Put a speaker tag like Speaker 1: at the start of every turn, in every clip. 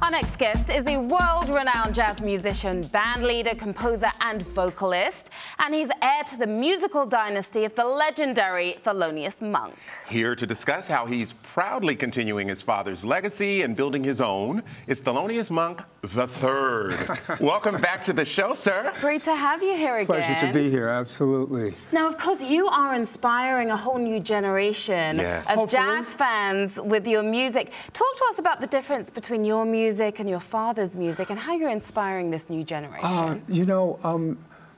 Speaker 1: Our next guest is a world-renowned jazz musician, band leader, composer, and vocalist, and he's heir to the musical dynasty of the legendary Thelonious Monk.
Speaker 2: Here to discuss how he's proudly continuing his father's legacy and building his own is Theloneous Monk III. Welcome back to the show, sir.
Speaker 1: Great to have you here again.
Speaker 3: Pleasure to be here, absolutely.
Speaker 1: Now, of course, you are inspiring a whole new generation of jazz fans with your music. Talk to us about the difference between your music and your father's music and how you're inspiring this new generation.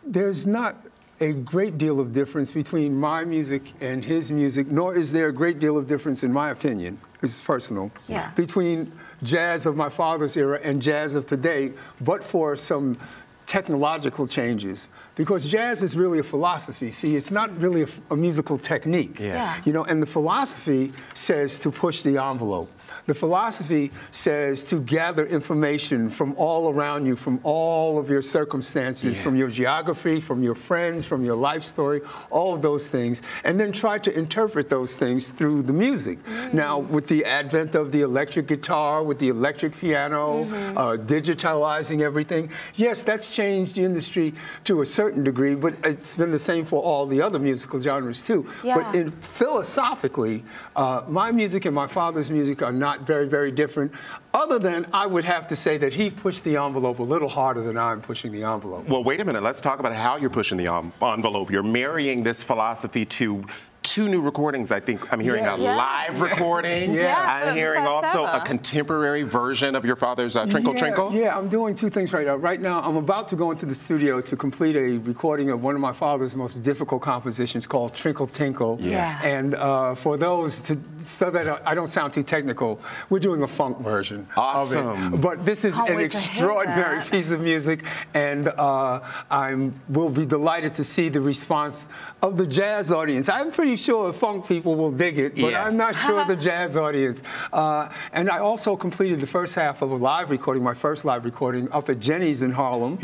Speaker 3: There's not a great deal of difference between my music and his music, nor is there a great deal of difference, in my opinion, it's personal, between jazz of my father's era and jazz of today, but for some technological changes. Because jazz is really a philosophy. See, it's not really a musical technique. You know, and the philosophy says to push the envelope. The philosophy says to gather information from all around you, from all of your circumstances, from your geography, from your friends, from your life story, all of those things, and then try to interpret those things through the music. Now, with the advent of the electric guitar, with the electric piano, digitalizing everything, yes, that's changed the industry to a certain degree, but it's been the same for all the other musical genres too. But philosophically, my music and my father's music are not very, very different, other than I would have to say that he pushed the envelope a little harder than I'm pushing the envelope.
Speaker 2: Well, wait a minute. Let's talk about how you're pushing the envelope. You're marrying this philosophy to two new recordings. I think I'm hearing a live recording. I'm hearing also a contemporary version of your father's Twinkle Twinkle.
Speaker 3: Yeah, I'm doing two things right now. Right now, I'm about to go into the studio to complete a recording of one of my father's most difficult compositions called Twinkle Tinkle. And for those, so that I don't sound too technical, we're doing a funk version of it. But this is an extraordinary piece of music, and I will be delighted to see the response of the jazz audience. I'm pretty sure funk people will dig it, but I'm not sure the jazz audience. And I also completed the first half of a live recording, my first live recording, up at Jenny's in Harlem,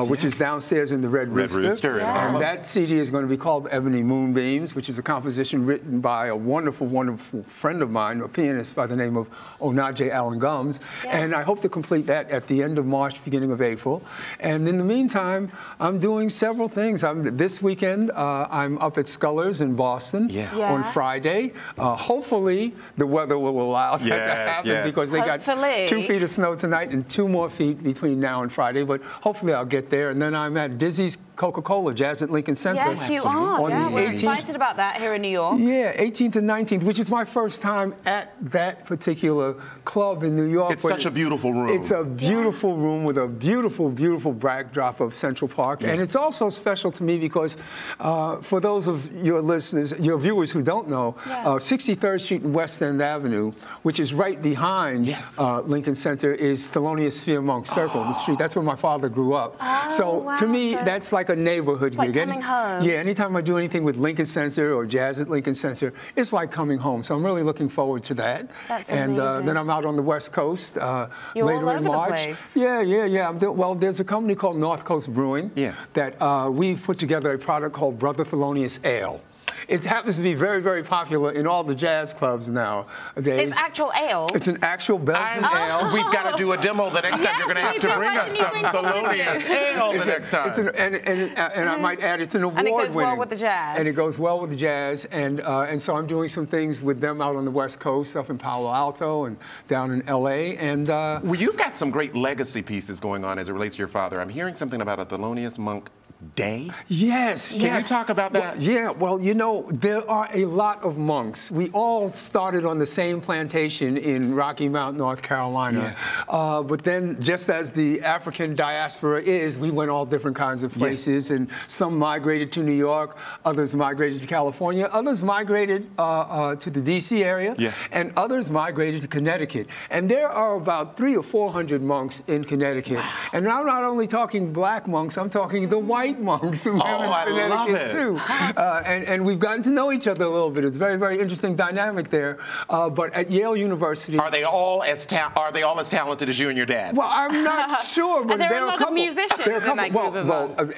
Speaker 3: which is downstairs in the Red Rooster. And that CD is going to be called Ebony Moonbeams, which is a composition written by a wonderful, wonderful friend of mine, a pianist by the name of Onaje Allen Gums. And I hope to complete that at the end of March, beginning of April. And in the meantime, I'm doing several things. This weekend, I'm up at Scullers in Boston. On Friday. Hopefully, the weather will allow that to happen because they got 2 feet of snow tonight and 2 more feet between now and Friday. But hopefully, I'll get there. And then I'm at Dizzy's Coca-Cola Jazz at Lincoln Center.
Speaker 1: Yes, you are. We're excited about that here in New York.
Speaker 3: 18th and 19th, which is my first time at that particular club in New York.
Speaker 2: It's such a beautiful room.
Speaker 3: It's a beautiful room with a beautiful, beautiful backdrop of Central Park. And it's also special to me because for those of your listeners, your viewers who don't know, 63rd Street and West End Avenue, which is right behind Lincoln Center, is Theloneous Sphere Monk Circle, the street. That's where my father grew up. So to me, that's like a neighborhood gig.
Speaker 1: Like coming home.
Speaker 3: Yeah, anytime I do anything with Lincoln Center or jazz at Lincoln Center, it's like coming home. So I'm really looking forward to that.
Speaker 1: That's
Speaker 3: and
Speaker 1: amazing.
Speaker 3: Then I'm out on the West Coast later
Speaker 1: all
Speaker 3: in
Speaker 1: over
Speaker 3: March.
Speaker 1: The place.
Speaker 3: Yeah. Well, there's a company called North Coast Brewing that we've put together a product called Brother Theloneous Ale. It happens to be very, very popular in all the jazz clubs nowadays.
Speaker 1: It's actual ale?
Speaker 3: It's an actual Belgian ale.
Speaker 2: We've got to do a demo the next time. You're going to have to bring us some Thelonious ale the next time.
Speaker 3: And I might add, it's an award
Speaker 1: winning. And it goes well
Speaker 3: winning.
Speaker 1: with the jazz.
Speaker 3: And it goes well with the jazz. And so I'm doing some things with them out on the West Coast, up in Palo Alto and down in L.A. And
Speaker 2: well, you've got some great legacy pieces going on as it relates to your father. I'm hearing something about a Theloneous Monk Day?
Speaker 3: Yes.
Speaker 2: Can you talk about that?
Speaker 3: Well, you know, there are a lot of monks. We all started on the same plantation in Rocky Mount, North Carolina. But then, just as the African diaspora is, we went all different kinds of places. And some migrated to New York, others migrated to California, others migrated to the D.C. area, and others migrated to Connecticut. And there are about 300 or 400 monks in Connecticut. And I'm not only talking black monks, I'm talking the white monks who live in Connecticut too. And we've gotten to know each other a little bit. It's a very, very interesting dynamic there. But at Yale University,
Speaker 2: are they all as talented as you and your dad?
Speaker 3: Well, I'm not sure, but
Speaker 1: there are a couple musicians in that group of monks.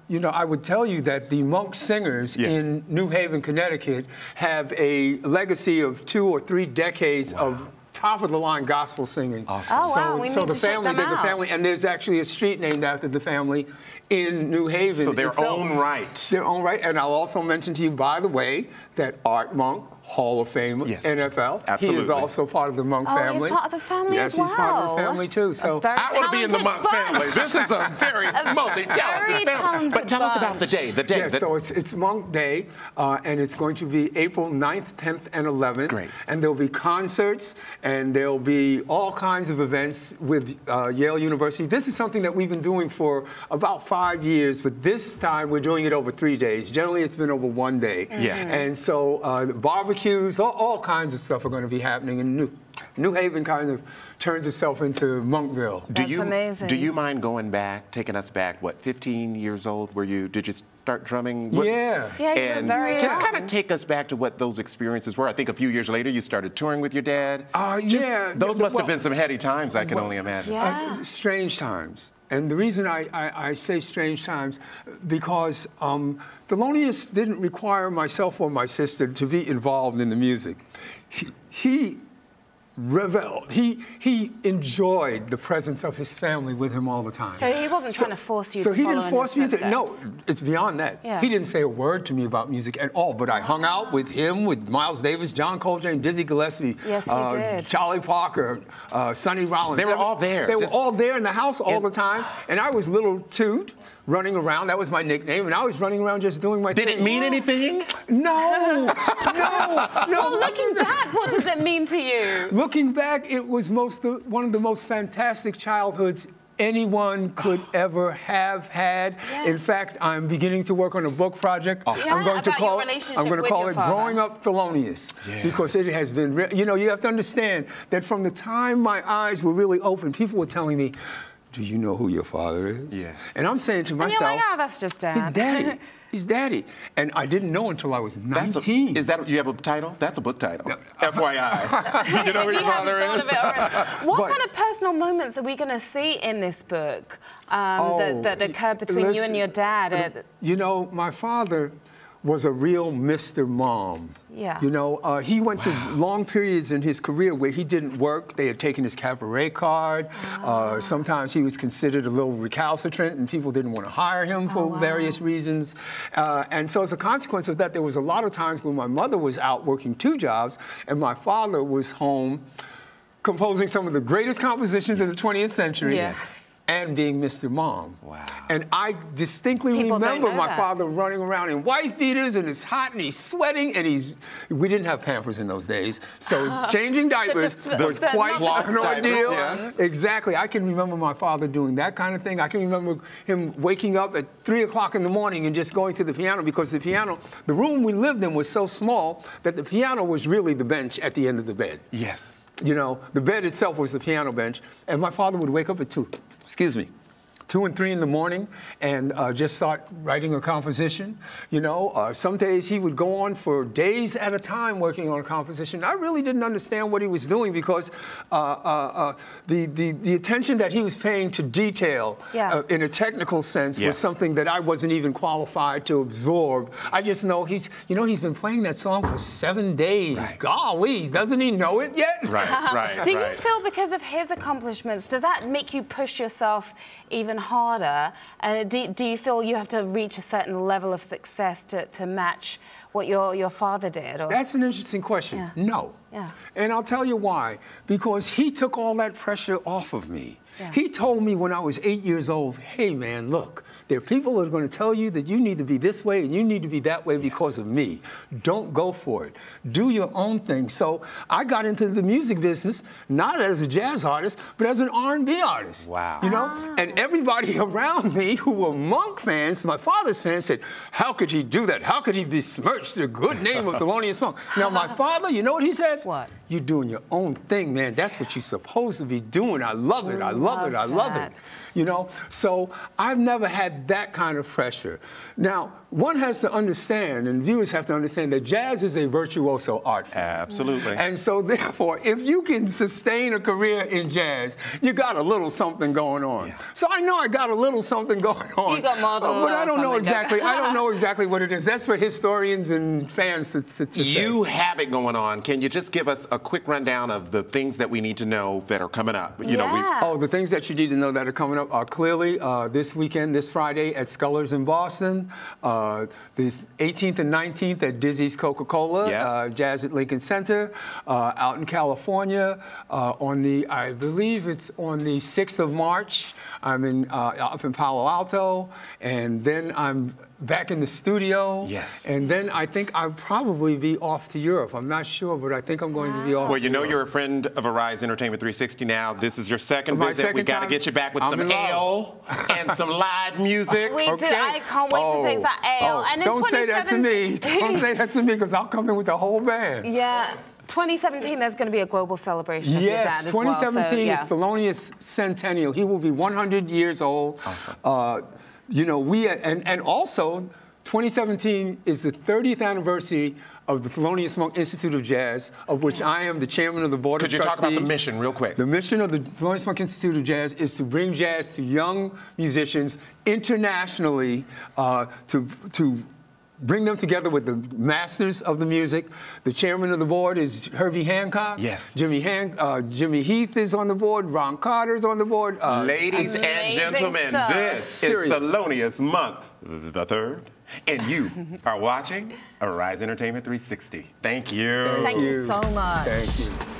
Speaker 3: You know, I would tell you that the monk singers in New Haven, Connecticut, have a legacy of 2 or 3 decades of top of the line gospel singing.
Speaker 2: Awesome.
Speaker 1: Oh, wow. We need to check them
Speaker 3: there's a
Speaker 1: out.
Speaker 3: family, and there's actually a street named after the family in New Haven.
Speaker 2: So their
Speaker 3: itself.
Speaker 2: own right.
Speaker 3: Their own right. And I'll also mention to you, by the way, that Art Monk, Hall of Fame,
Speaker 2: yes.
Speaker 3: NFL.
Speaker 2: Absolutely.
Speaker 3: He is also part of the Monk family.
Speaker 1: He's part of the family
Speaker 3: yes,
Speaker 1: as well.
Speaker 3: Yes, he's part of the family too. So
Speaker 2: I want to be in the Monk family. This is a very multi-talented family. But tell us about the day. The day.
Speaker 3: Yeah, so it's Monk Day, and it's going to be April 9th, 10th, and 11th.
Speaker 2: Great.
Speaker 3: And there'll be concerts, and there'll be all kinds of events with Yale University. This is something that we've been doing for about 5 years, but this time we're doing it over 3 days. Generally, it's been over 1 day.
Speaker 2: Yeah.
Speaker 3: And so barbecues, all kinds of stuff are going to be happening. And New Haven kind of turns itself into Monkville.
Speaker 1: That's amazing.
Speaker 2: Do you mind going back, taking us back, what, 15 years old? Did you start drumming?
Speaker 3: Yeah.
Speaker 1: Yeah, you were very
Speaker 2: just kind of take us back to what those experiences were. I think a few years later you started touring with your dad.
Speaker 3: Yeah.
Speaker 2: Those must have been some heady times, I can only imagine.
Speaker 1: Yeah.
Speaker 3: Strange times. And the reason I say strange times, because Theloneous didn't require myself or my sister to be involved in the music. He reveled. He enjoyed the presence of his family with him all the time.
Speaker 1: So he wasn't trying to force you to follow
Speaker 3: So he didn't force me to. No,
Speaker 1: footsteps.
Speaker 3: it's beyond that.
Speaker 1: Yeah.
Speaker 3: He didn't say a word to me about music at all. But I hung out with him, with Miles Davis, John Coltrane, Dizzy Gillespie,
Speaker 1: Yes, you did.
Speaker 3: Charlie Parker, Sonny Rollins.
Speaker 2: They were all there.
Speaker 3: They were all there in the house all the time. And I was little Toot, running around. That was my nickname. And I was running around just doing my thing.
Speaker 2: Did it mean anything?
Speaker 3: No.
Speaker 1: Well, looking back, what does it mean to you?
Speaker 3: Looking back, it was one of the most fantastic childhoods anyone could ever have had.
Speaker 1: Yes.
Speaker 3: In fact, I'm beginning to work on a book project.
Speaker 1: Awesome.
Speaker 3: I'm going to
Speaker 1: about
Speaker 3: call
Speaker 1: your
Speaker 3: it,
Speaker 1: relationship
Speaker 3: I'm going to
Speaker 1: with
Speaker 3: call
Speaker 1: your
Speaker 3: it
Speaker 1: father.
Speaker 3: Growing Up Theloneous, because it has been, you know, you have to understand that from the time my eyes were really open, people were telling me, do you know who your father is?
Speaker 2: Yes.
Speaker 3: And I'm saying to myself,
Speaker 1: And you're like, oh, that's just Dad.
Speaker 3: he's daddy. He's daddy. And I didn't know until I was 19.
Speaker 2: Is that, you have a title? That's a book title. FYI. Do you know who your father is?
Speaker 1: What kind of personal moments are we going to see in this book that occur between you and your dad?
Speaker 3: You know, my father was a real Mr. Mom.
Speaker 1: Yeah.
Speaker 3: You know, he went through long periods in his career where he didn't work. They had taken his cabaret card. Sometimes he was considered a little recalcitrant and people didn't want to hire him for various reasons. And so as a consequence of that, there was a lot of times when my mother was out working 2 jobs and my father was home composing some of the greatest compositions of the 20th century.
Speaker 1: Yes.
Speaker 3: And being Mr. Mom.
Speaker 2: Wow.
Speaker 3: And I distinctly remember my father running around in white beaters and it's hot and he's sweating and we didn't have Pampers in those days. So changing diapers was quite an ordeal.
Speaker 2: Yes.
Speaker 3: Exactly. I can remember my father doing that kind of thing. I can remember him waking up at 3 o'clock in the morning and just going to the piano because the room we lived in was so small that the piano was really the bench at the end of the bed.
Speaker 2: Yes.
Speaker 3: You know, the bed itself was the piano bench, and my father would wake up at 2 and 3 in the morning and just start writing a composition. You know, some days he would go on for days at a time working on a composition. I really didn't understand what he was doing because the attention that he was paying to detail in a technical sense was something that I wasn't even qualified to absorb. I just know he's been playing that song for 7 days. Right. Golly, doesn't he know it yet?
Speaker 2: Right.
Speaker 1: Do you feel because of his accomplishments, does that make you push yourself even harder? Do you feel you have to reach a certain level of success to match what your father did? Or?
Speaker 3: That's an interesting question.
Speaker 1: Yeah.
Speaker 3: No.
Speaker 1: Yeah.
Speaker 3: And I'll tell you why. Because he took all that pressure off of me. Yeah. He told me when I was 8 years old, hey, man, look, there are people that are going to tell you that you need to be this way and you need to be that way because of me. Don't go for it. Do your own thing. So I got into the music business, not as a jazz artist, but as an R&B artist.
Speaker 2: Wow.
Speaker 3: You know? And everybody around me who were Monk fans, my father's fans, said, how could he do that? How could he besmirch the good name of Theloneous Monk? Now, my father, you know what he said?
Speaker 1: What?
Speaker 3: You're doing your own thing, man. That's what you're supposed to be doing. I love it. I love it. I love it. You know? So I've never had that kind of pressure. Now, one has to understand, and viewers have to understand, that jazz is a virtuoso art form.
Speaker 2: Absolutely.
Speaker 3: And so, therefore, if you can sustain a career in jazz, you got a little something going on. Yeah. So I know I got a little something going on.
Speaker 1: You got more than
Speaker 3: but I don't know exactly. I don't know exactly what it is. That's for historians and fans to say.
Speaker 2: You have it going on. Can you just give us a quick rundown of the things that we need to know that are coming up. You know,
Speaker 3: the things that you need to know that are coming up are clearly this weekend, this Friday at Scullers in Boston, this 18th and 19th at Dizzy's Coca-Cola, Jazz at Lincoln Center, out in California on the, I believe it's on the 6th of March. I'm up in Palo Alto, and then I'm back in the studio.
Speaker 2: Yes.
Speaker 3: And then I think I'll probably be off to Europe. I'm not sure, but I think I'm going to be off.
Speaker 2: Well, you know you're a friend of Arise Entertainment 360 now. This is your second visit. We got to get you back with some ale and some live music.
Speaker 1: We do. I can't wait to taste that ale. And
Speaker 3: don't say that to me. Don't say that to me, because I'll come in with the whole band.
Speaker 1: Yeah. 2017, there's going to be a global celebration of your dad as well.
Speaker 3: 2017 is Theloneous Centennial. He will be 100 years old.
Speaker 2: Awesome.
Speaker 3: You know, and also 2017 is the 30th anniversary of the Theloneous Monk Institute of Jazz, of which I am the chairman of the board of trustees.
Speaker 2: Could you talk about the mission real quick?
Speaker 3: The mission of the Theloneous Monk Institute of Jazz is to bring jazz to young musicians internationally, to bring them together with the masters of the music. The chairman of the board is Herbie Hancock.
Speaker 2: Yes.
Speaker 3: Jimmy Heath is on the board. Ron Carter's on the board.
Speaker 2: Ladies and gentlemen, this is Theloneous Monk the Third, and you are watching Arise Entertainment 360. Thank you.
Speaker 1: Thank you so much.
Speaker 3: Thank you.